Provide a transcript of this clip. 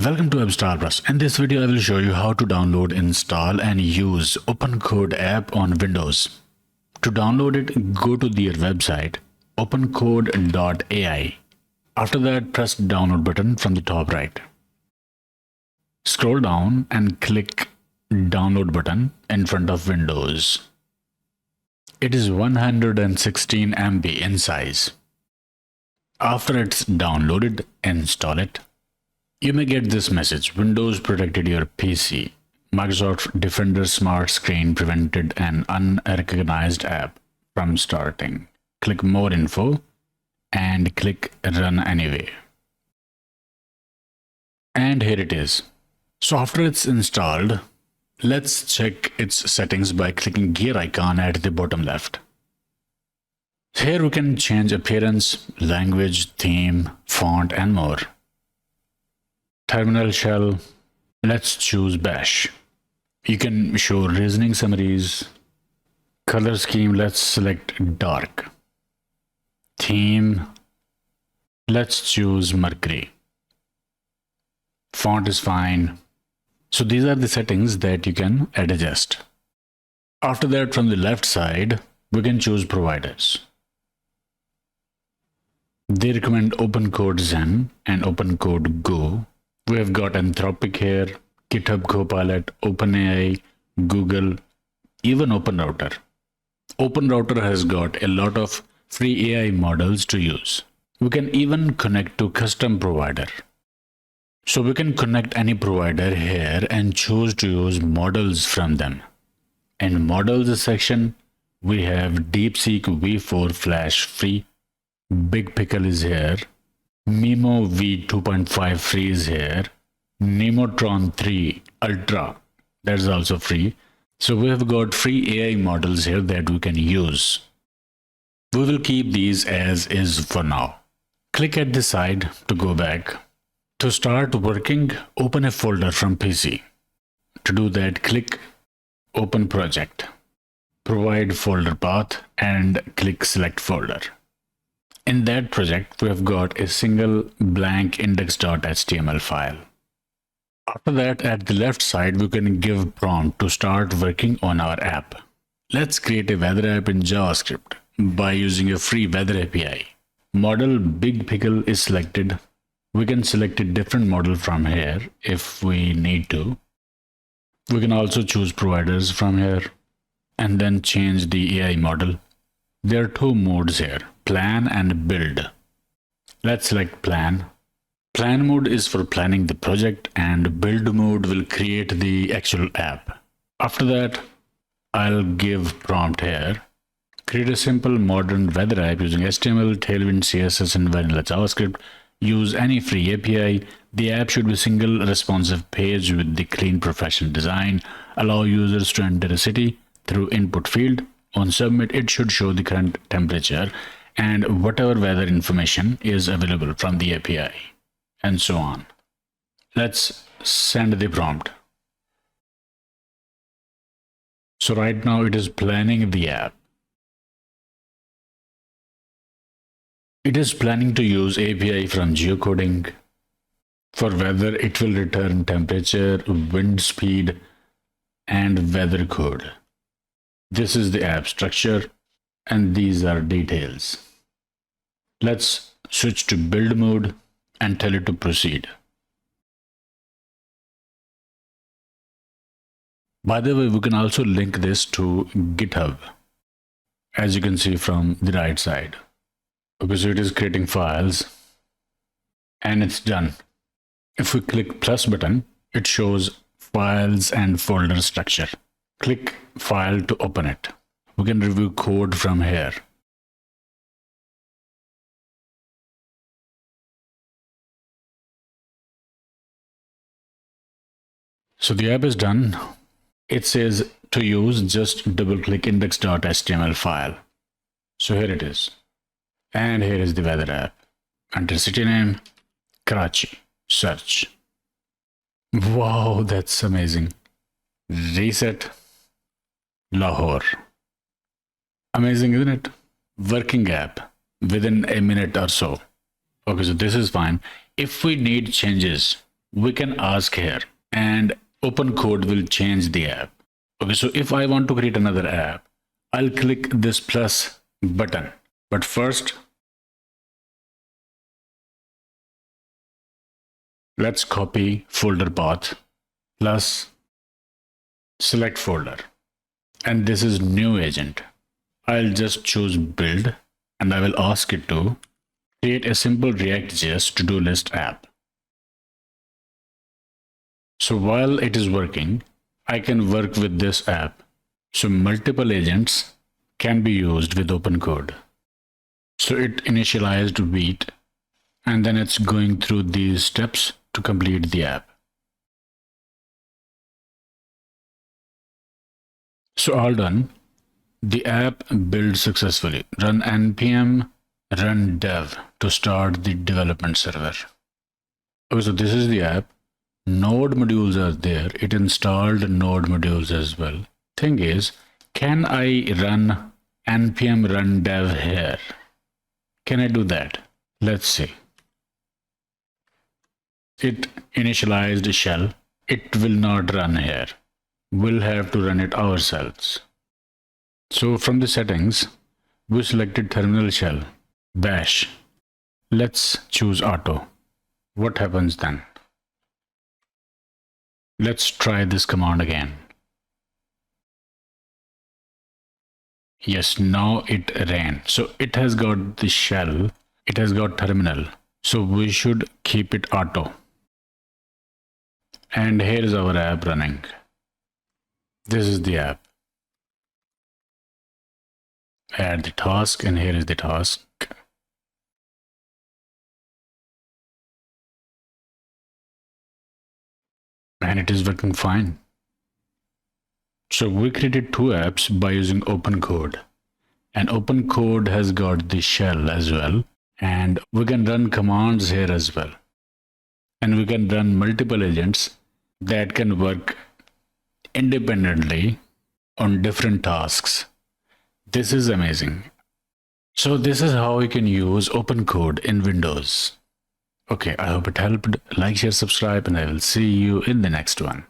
Welcome to WebStarBus. In this video, I will show you how to download, install, and use OpenCode app on Windows. To download it, go to their website, OpenCode.ai. After that, press the download button from the top right. Scroll down and click download button in front of Windows. It is 116 MB in size. After it's downloaded, install it. You may get this message: Windows protected your PC. Microsoft Defender Smart Screen prevented an unrecognized app from starting. Click more info and click run anyway. And here it is. So after it's installed, let's check its settings by clicking gear icon at the bottom left. Here we can change appearance, language, theme, font, and more. Terminal shell, let's choose Bash. You can show reasoning summaries. Color scheme, let's select dark. Theme, let's choose Mercury. Font is fine. So these are the settings that you can adjust. After that, from the left side, we can choose providers. They recommend OpenCode Zen and OpenCode Go. We have got Anthropic here, GitHub Copilot, OpenAI, Google, even OpenRouter. OpenRouter has got a lot of free AI models to use. We can even connect to custom provider. So we can connect any provider here and choose to use models from them. In models section, we have DeepSeek V4 Flash free, Big Pickle is here, Mimo V2.5 free is here, Nemotron 3 Ultra, that's also free. So we have got free AI models here that we can use. We will keep these as is for now. Click at the side to go back. To start working, open a folder from PC. To do that, click Open Project. Provide folder path and click Select Folder. In that project, we have got a single blank index.html file. After that, at the left side, we can give prompt to start working on our app. Let's create a weather app in JavaScript by using a free weather API. Model Big Pickle is selected. We can select a different model from here if we need to. We can also choose providers from here and then change the AI model. There are two modes here, plan and build. Let's select plan. Plan mode is for planning the project and build mode will create the actual app. After that, I'll give prompt here. Create a simple modern weather app using HTML, Tailwind, CSS, and vanilla JavaScript. Use any free API. The app should be a single responsive page with the clean professional design. Allow users to enter a city through input field. On submit, it should show the current temperature and whatever weather information is available from the API, and so on. Let's send the prompt. So right now it is planning the app. It is planning to use API from geocoding. For weather, it will return temperature, wind speed, and weather code. This is the app structure, and these are details. Let's switch to build mode and tell it to proceed. By the way, we can also link this to GitHub, as you can see from the right side. Okay, so it is creating files, and it's done. If we click plus button, it shows files and folder structure. Click file to open it. We can review code from here. So the app is done. It says to use, just double click index.html file. So here it is. And here is the weather app. Enter city name, Karachi, search. Wow, that's amazing. Reset, Lahore. Amazing, isn't it? Working app within a minute or so. Okay, so this is fine. If we need changes, we can ask here and OpenCode will change the app. Okay, so if I want to create another app, I'll click this plus button. But first, let's copy folder path plus select folder. And this is new agent. I'll just choose build and I will ask it to create a simple React JS ToDoList app. So while it is working, I can work with this app. So multiple agents can be used with OpenCode. So it initialized wait and then it's going through these steps to complete the app. So all done. The app built successfully. Run npm run dev to start the development server. Okay, so this is the app. Node modules are there. It installed node modules as well. Thing is, can I run npm run dev here? Can I do that? Let's see. It initialized shell. It will not run here. We'll have to run it ourselves. So from the settings, we selected terminal shell, bash. Let's choose auto. What happens then? Let's try this command again. Yes, now it ran. So it has got the shell, it has got terminal. So we should keep it auto. And here is our app running. This is the app. Add the task and here is the task. And it is working fine. So we created two apps by using OpenCode. And OpenCode has got the shell as well. And we can run commands here as well. And we can run multiple agents that can work independently on different tasks. This is amazing. So this is how you can use OpenCode in Windows. Okay, I hope it helped. Like, share, subscribe, and I will see you in the next one.